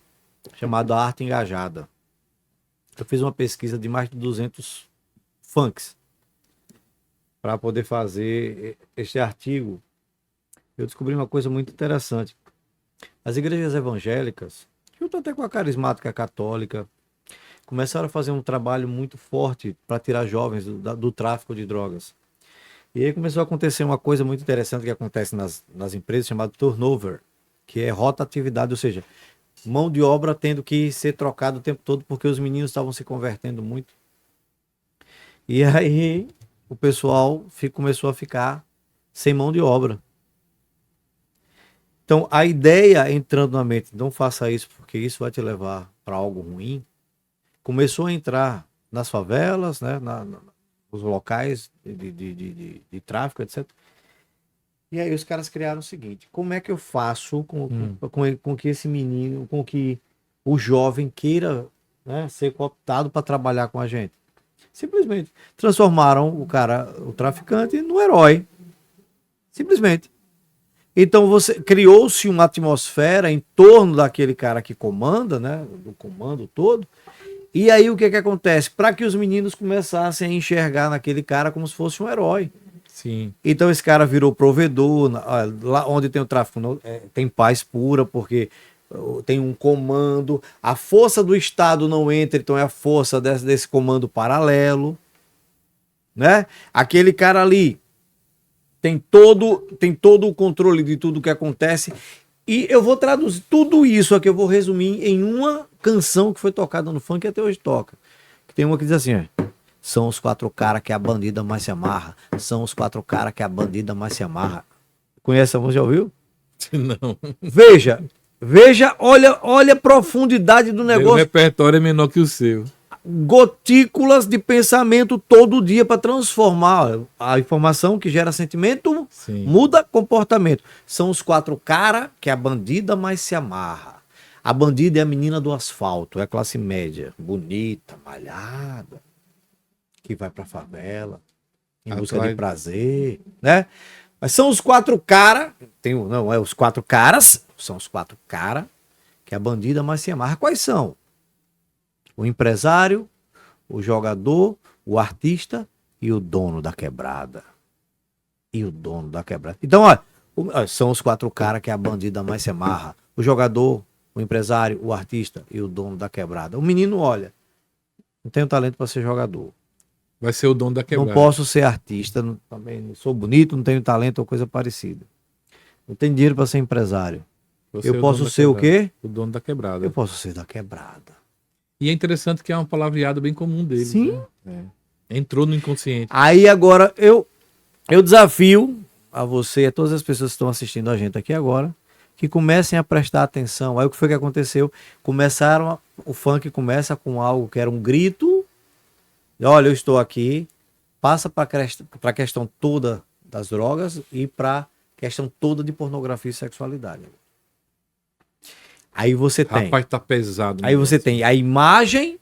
chamado A Arte Engajada. Eu fiz uma pesquisa de mais de 200 funks para poder fazer este artigo. Eu descobri uma coisa muito interessante. As igrejas evangélicas, junto até com a carismática católica, começaram a fazer um trabalho muito forte para tirar jovens do tráfico de drogas. E aí começou a acontecer uma coisa muito interessante que acontece nas empresas, chamado turnover, que é rotatividade, ou seja, mão de obra tendo que ser trocada o tempo todo porque os meninos estavam se convertendo muito. E aí o pessoal começou a ficar sem mão de obra. Então a ideia entrando na mente, não faça isso porque isso vai te levar para algo ruim, começou a entrar nas favelas, né, os locais de tráfico, etc. E aí os caras criaram o seguinte: como é que eu faço com que esse menino, com que o jovem queira, né, ser cooptado para trabalhar com a gente? Simplesmente transformaram o traficante no herói. Simplesmente. Então criou-se uma atmosfera em torno daquele cara que comanda, né, do comando todo, E aí o que que acontece? Para que os meninos começassem a enxergar naquele cara como se fosse um herói. Sim. Então esse cara virou provedor, lá onde tem o tráfico tem paz pura, porque tem um comando, a força do Estado não entra, então é a força desse comando paralelo, né? Aquele cara ali tem todo o controle de tudo que acontece, e eu vou traduzir tudo isso aqui, eu vou resumir em uma canção que foi tocada no funk e até hoje toca. Que tem uma que diz assim, ó, são os 4 caras que a bandida mais se amarra, são os 4 caras que a bandida mais se amarra. Conhece a música, já ouviu? Não. Veja, olha a profundidade do O negócio. repertório é menor que o seu. Gotículas de pensamento todo dia para transformar a informação que gera sentimento, Sim. muda comportamento. São os 4 caras que a bandida mais se amarra. A bandida é a menina do asfalto, é a classe média, bonita, malhada, que vai pra favela em busca de prazer, né? Mas são os 4 caras, não é os 4 caras, são os 4 caras que a bandida mais se amarra. Quais são? O empresário, o jogador, o artista e o dono da quebrada. Então, olha, são os 4 caras que a bandida mais se amarra. O jogador, o empresário, o artista e o dono da quebrada. O menino, olha, não tenho talento para ser jogador. Vai ser o dono da quebrada. Não posso ser artista, também não sou bonito, não tenho talento ou coisa parecida. Não tenho dinheiro para ser empresário. Eu posso ser o quê? O dono da quebrada. Eu posso ser da quebrada. E é interessante que é um palavreado bem comum dele. Sim. Né? Entrou no inconsciente. Aí agora eu desafio a você, a todas as pessoas que estão assistindo a gente aqui agora, que comecem a prestar atenção. Aí o que foi que aconteceu? O funk começa com algo que era um grito. Olha, eu estou aqui. Passa para a questão toda das drogas e para a questão toda de pornografia e sexualidade. Aí você tem. Rapaz, tá pesado. Aí você tem a imagem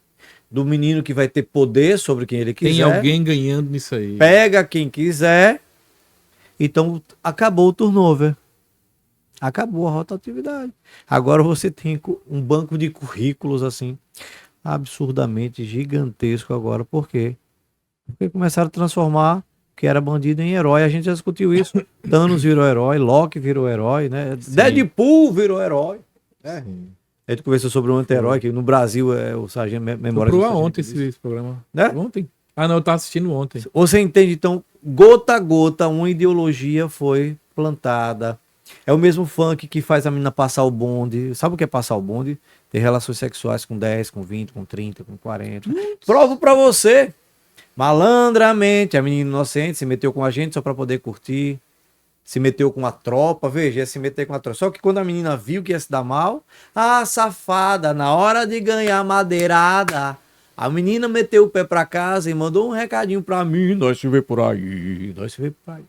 do menino que vai ter poder sobre quem ele quiser. Tem alguém ganhando nisso aí. Pega quem quiser. Então acabou o turnover. Acabou a rotatividade. Agora você tem um banco de currículos assim absurdamente gigantesco agora. Por quê? Porque começaram a transformar o que era bandido em herói. A gente já discutiu isso. Thanos virou herói, Loki virou herói, né? Sim. Deadpool virou herói. É. A gente conversou sobre o anti-herói, que no Brasil é o Sargento Memória. Procurou ontem esse programa. Né? Ontem? Ah, não, eu tava assistindo ontem. Você entende, então, gota a gota, uma ideologia foi plantada. É o mesmo funk que faz a menina passar o bonde. Sabe o que é passar o bonde? Ter relações sexuais com 10, com 20, com 30, com 40. Provo pra você. Malandramente, a menina inocente se meteu com a gente só pra poder curtir. Se meteu com a tropa, veja, ia se meter com a tropa. Só que quando a menina viu que ia se dar mal, safada, na hora de ganhar madeirada, a menina meteu o pé pra casa e mandou um recadinho pra mim, nós se vê por aí, nós se vê por aí.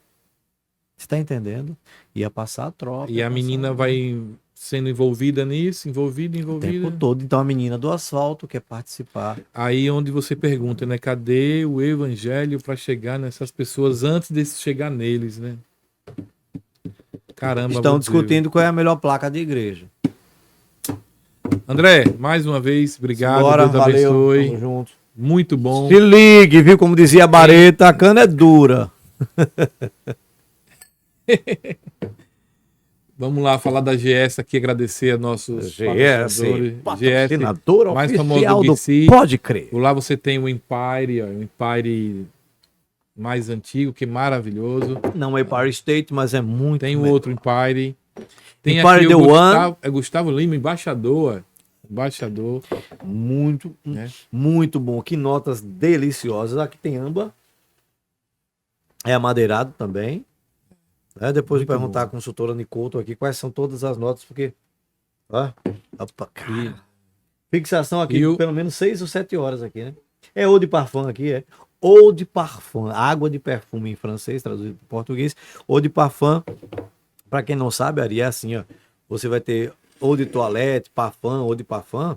Você tá entendendo? Ia passar a tropa. E a menina vai sendo envolvida nisso, envolvida. O tempo todo. Então a menina do asfalto quer participar. Aí onde você pergunta, né? Cadê o evangelho para chegar nessas pessoas antes de chegar neles, né? Caramba. Estão discutindo qual é a melhor placa de igreja. André, mais uma vez, obrigado. Bora, Deus valeu, abençoe. tamo junto. Muito bom. Se ligue, viu? Como dizia a Bareta, a cana é dura. Vamos lá falar da GS aqui, agradecer a nossos patrocinador mais oficial famoso do GC. Pode Crer. Lá você tem o Empire, ó, o Empire mais antigo, que é maravilhoso. Não é Empire State, mas é muito. Tem o outro Empire. Tem Empire aqui The o Gustavo Lima, embaixador. Muito, muito bom. Que notas deliciosas. Aqui tem âmbar. É amadeirado também. Depois de perguntar à consultora Nicoto aqui quais são todas as notas, porque. Opa, cara. Fixação aqui de pelo menos 6 ou 7 horas aqui, né? É eau de parfum aqui, é. Eau de parfum, água de perfume em francês, traduzido para português. Eau de parfum, para quem não sabe, Ari, é assim, ó. Você vai ter eau de toilette, parfum, eau de parfum,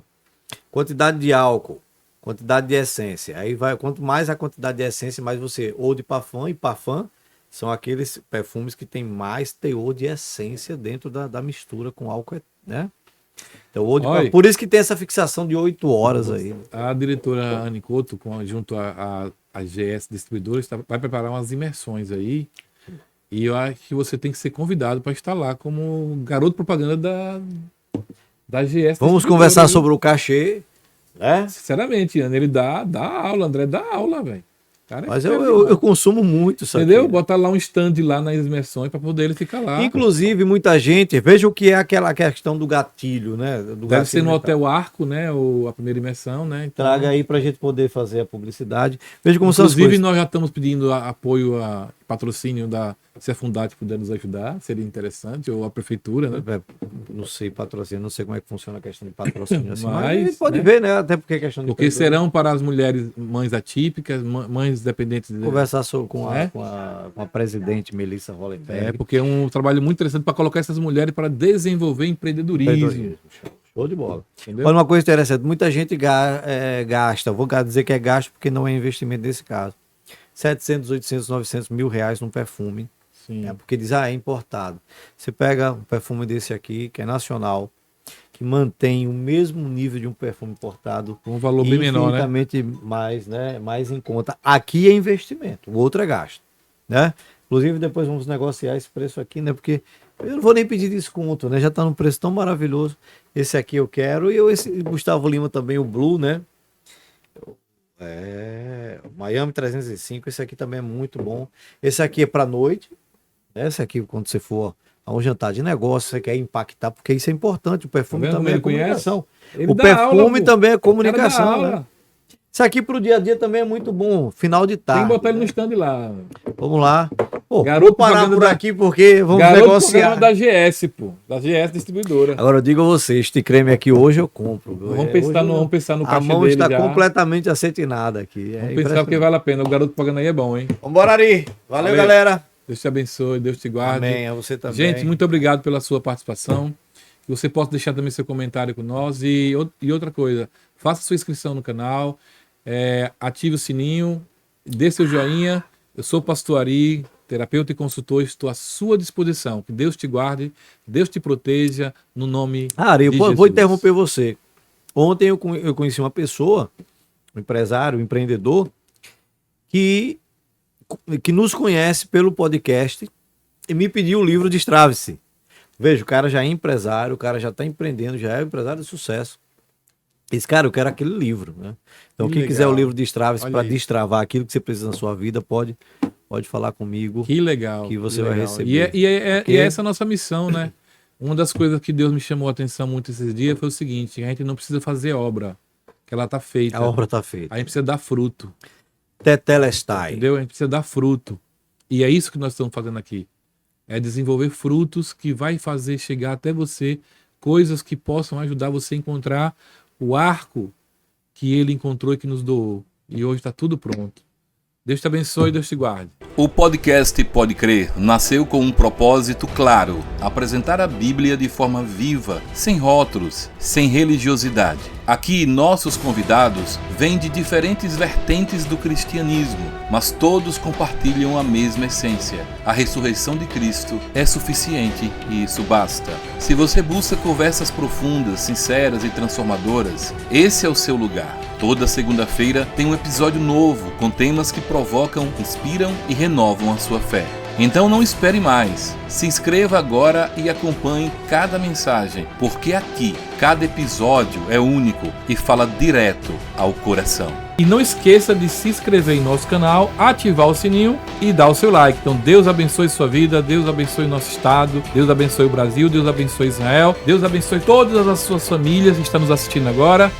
quantidade de álcool, quantidade de essência. Aí vai, quanto mais a quantidade de essência, mais você, eau de parfum e parfum são aqueles perfumes que tem mais teor de essência dentro da mistura com álcool, né? Então, hoje, Olha, por isso que tem essa fixação de 8 horas aí. a diretora Anne Couto, junto a GS Distribuidores, vai preparar umas imersões aí. E eu acho que você tem que ser convidado para estar lá como garoto propaganda da GS. Vamos conversar sobre o cachê, né? Sinceramente, Ana, ele dá aula, André dá aula, velho. Mas eu consumo muito isso entendeu? aqui. Bota lá um stand lá nas imersões para poder ele ficar lá. Inclusive, muita gente, veja o que é aquela questão do gatilho, né? Deve ser no Hotel Arco, né? A primeira imersão, né? Então, traga aí pra gente poder fazer a publicidade. Veja como são as inclusive, coisas. nós já estamos pedindo apoio, patrocínio se a Fundate puder nos ajudar, seria interessante, ou a prefeitura, né? Não sei patrocínio, não sei como é que funciona a questão de patrocínio assim, mas a gente pode ver, né? Até porque é questão de porque serão para as mulheres mães atípicas, mães dependentes conversar com a presidente Melissa Hollenberg. Porque é um trabalho muito interessante para colocar essas mulheres para desenvolver empreendedorismo. Show de bola. Entendeu? Olha uma coisa interessante, muita gente gasta, vou dizer que é gasto porque não é investimento nesse caso, 700, 800, 900 mil reais num perfume. Sim. Porque diz, é importado. Você pega um perfume desse aqui, que é nacional, que mantém o mesmo nível de um perfume importado, um valor bem menor, né? Infinitamente mais em conta. Aqui é investimento, o outro é gasto, né? Inclusive, depois vamos negociar esse preço aqui, né? Porque eu não vou nem pedir desconto, né? Já está num preço tão maravilhoso. Esse aqui eu quero. E esse Gustavo Lima também, o Blue, né? Miami 305. Esse aqui também é muito bom. Esse aqui é para noite. Esse aqui, quando você for a um jantar de negócio, você quer impactar, porque isso é importante. O perfume também é comunicação. O perfume também é comunicação, né? Isso aqui pro dia a dia também é muito bom. Final de tarde. Tem que botar ele no stand lá. Vamos lá. Pô, garoto vou parar por aqui porque vamos negociar. Da GS, pô. Da GS Distribuidora. Agora eu digo a você, este creme aqui hoje eu compro. Vamos pensar no caixa dele. A mão está completamente acetinada aqui. Vamos pensar porque vale a pena. O garoto propaganda aí é bom, hein? Vambora, Ari. Valeu, galera. Deus te abençoe, Deus te guarde. Amém, a você também. Gente, muito obrigado pela sua participação. Que você possa deixar também seu comentário com nós. E outra coisa, faça sua inscrição no canal, ative o sininho, dê seu joinha. Eu sou o Pastor Ari, terapeuta e consultor, estou à sua disposição. Que Deus te guarde, Deus te proteja, no nome Ari, de Jesus. Vou interromper você. Ontem eu conheci uma pessoa, um empresário, um empreendedor, que nos conhece pelo podcast e me pediu o livro Destrave-se. Veja, o cara já é empresário, o cara já está empreendendo, já é um empresário de sucesso. Esse cara, eu quero aquele livro, né? Então, quem quiser o livro Destrave-se para destravar aquilo que você precisa na sua vida, pode falar comigo. Que legal. Que você vai receber. E é essa a nossa missão, né? Uma das coisas que Deus me chamou a atenção muito esses dias foi o seguinte: a gente não precisa fazer obra, que ela está feita. A obra está feita. A gente precisa dar fruto. Tetelestai. Entendeu? A gente precisa dar fruto. E é isso que nós estamos fazendo aqui. É desenvolver frutos que vai fazer chegar até você coisas que possam ajudar você a encontrar o arco que ele encontrou e que nos doou. E hoje está tudo pronto. Deus te abençoe e Deus te guarde. O podcast Pode Crer nasceu com um propósito claro: apresentar a Bíblia de forma viva, sem rótulos, sem religiosidade. Aqui, nossos convidados vêm de diferentes vertentes do cristianismo, mas todos compartilham a mesma essência. A ressurreição de Cristo é suficiente e isso basta. Se você busca conversas profundas, sinceras e transformadoras, esse é o seu lugar. Toda segunda-feira tem um episódio novo com temas que provocam, inspiram e renovam a sua fé. Então não espere mais. Se inscreva agora e acompanhe cada mensagem, porque aqui, cada episódio é único e fala direto ao coração. E não esqueça de se inscrever em nosso canal, ativar o sininho e dar o seu like. Então Deus abençoe sua vida, Deus abençoe nosso estado, Deus abençoe o Brasil, Deus abençoe Israel, Deus abençoe todas as suas famílias que estão nos assistindo agora.